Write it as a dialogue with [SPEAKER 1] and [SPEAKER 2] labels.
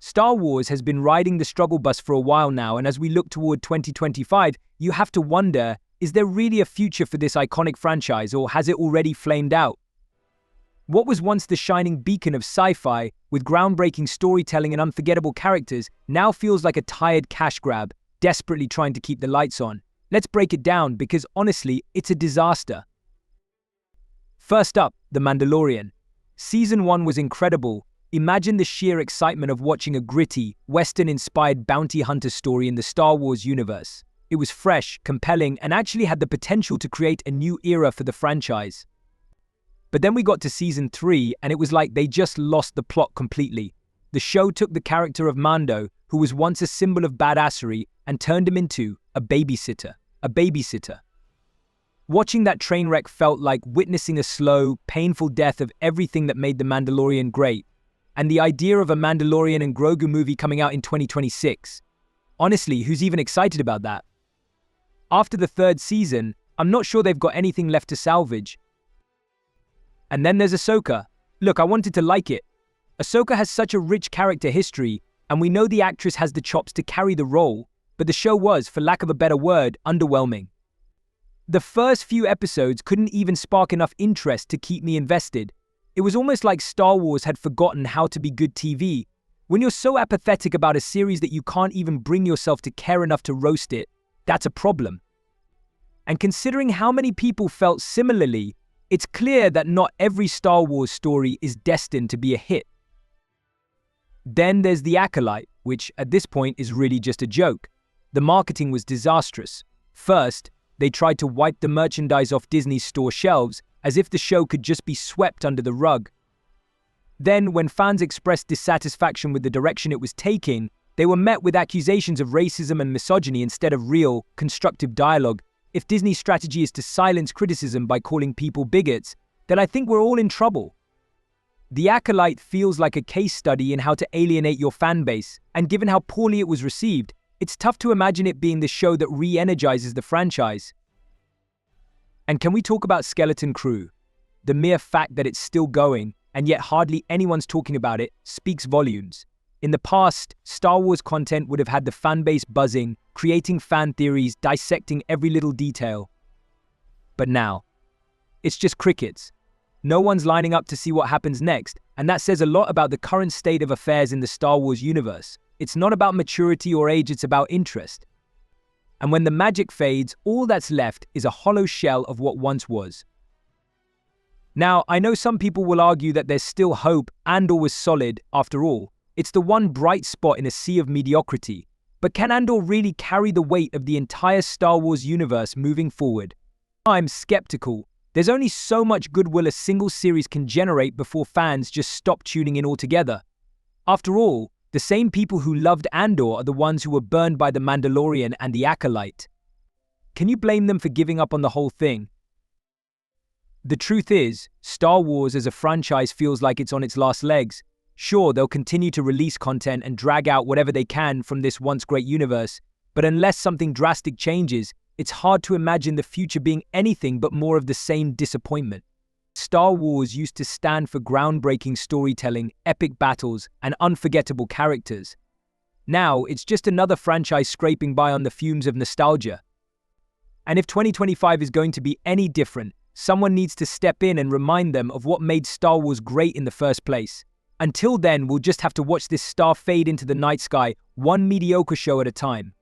[SPEAKER 1] Star Wars has been riding the struggle bus for a while now, and as we look toward 2025, you have to wonder, is there really a future for this iconic franchise, or has it already flamed out? What was once the shining beacon of sci-fi, with groundbreaking storytelling and unforgettable characters, now feels like a tired cash grab, desperately trying to keep the lights on. Let's break it down, because honestly, it's a disaster. First up, The Mandalorian. Season 1 was incredible. Imagine the sheer excitement of watching a gritty, Western-inspired bounty hunter story in the Star Wars universe. It was fresh, compelling, and actually had the potential to create a new era for the franchise. But then we got to Season 3, and it was like they just lost the plot completely. The show took the character of Mando, who was once a symbol of badassery, and turned him into a babysitter. Watching that train wreck felt like witnessing a slow, painful death of everything that made The Mandalorian great. And the idea of a Mandalorian and Grogu movie coming out in 2026. Honestly, who's even excited about that? After the 3rd season, I'm not sure they've got anything left to salvage. And then there's Ahsoka. Look, I wanted to like it. Ahsoka has such a rich character history, and we know the actress has the chops to carry the role, but the show was, for lack of a better word, underwhelming. The first few episodes couldn't even spark enough interest to keep me invested. It was almost like Star Wars had forgotten how to be good TV. When you're so apathetic about a series that you can't even bring yourself to care enough to roast it, that's a problem. And considering how many people felt similarly, it's clear that not every Star Wars story is destined to be a hit. Then there's The Acolyte, which at this point is really just a joke. The marketing was disastrous. First, they tried to wipe the merchandise off Disney's store shelves, as if the show could just be swept under the rug. Then, when fans expressed dissatisfaction with the direction it was taking, they were met with accusations of racism and misogyny instead of real, constructive dialogue. If Disney's strategy is to silence criticism by calling people bigots, then I think we're all in trouble. The Acolyte feels like a case study in how to alienate your fan base, and given how poorly it was received, it's tough to imagine it being the show that re-energizes the franchise. And can we talk about Skeleton Crew? The mere fact that it's still going, and yet hardly anyone's talking about it, speaks volumes. In the past, Star Wars content would have had the fanbase buzzing, creating fan theories, dissecting every little detail. But now, it's just crickets. No one's lining up to see what happens next, and that says a lot about the current state of affairs in the Star Wars universe. It's not about maturity or age, it's about interest. And when the magic fades, all that's left is a hollow shell of what once was. Now, I know some people will argue that there's still hope. Andor was solid, after all. It's the one bright spot in a sea of mediocrity. But can Andor really carry the weight of the entire Star Wars universe moving forward? I'm skeptical. There's only so much goodwill a single series can generate before fans just stop tuning in altogether. After all, the same people who loved Andor are the ones who were burned by The Mandalorian and The Acolyte. Can you blame them for giving up on the whole thing? The truth is, Star Wars as a franchise feels like it's on its last legs. Sure, they'll continue to release content and drag out whatever they can from this once great universe, but unless something drastic changes, it's hard to imagine the future being anything but more of the same disappointment. Star Wars used to stand for groundbreaking storytelling, epic battles, and unforgettable characters. Now, it's just another franchise scraping by on the fumes of nostalgia. And if 2025 is going to be any different, someone needs to step in and remind them of what made Star Wars great in the first place. Until then, we'll just have to watch this star fade into the night sky, one mediocre show at a time.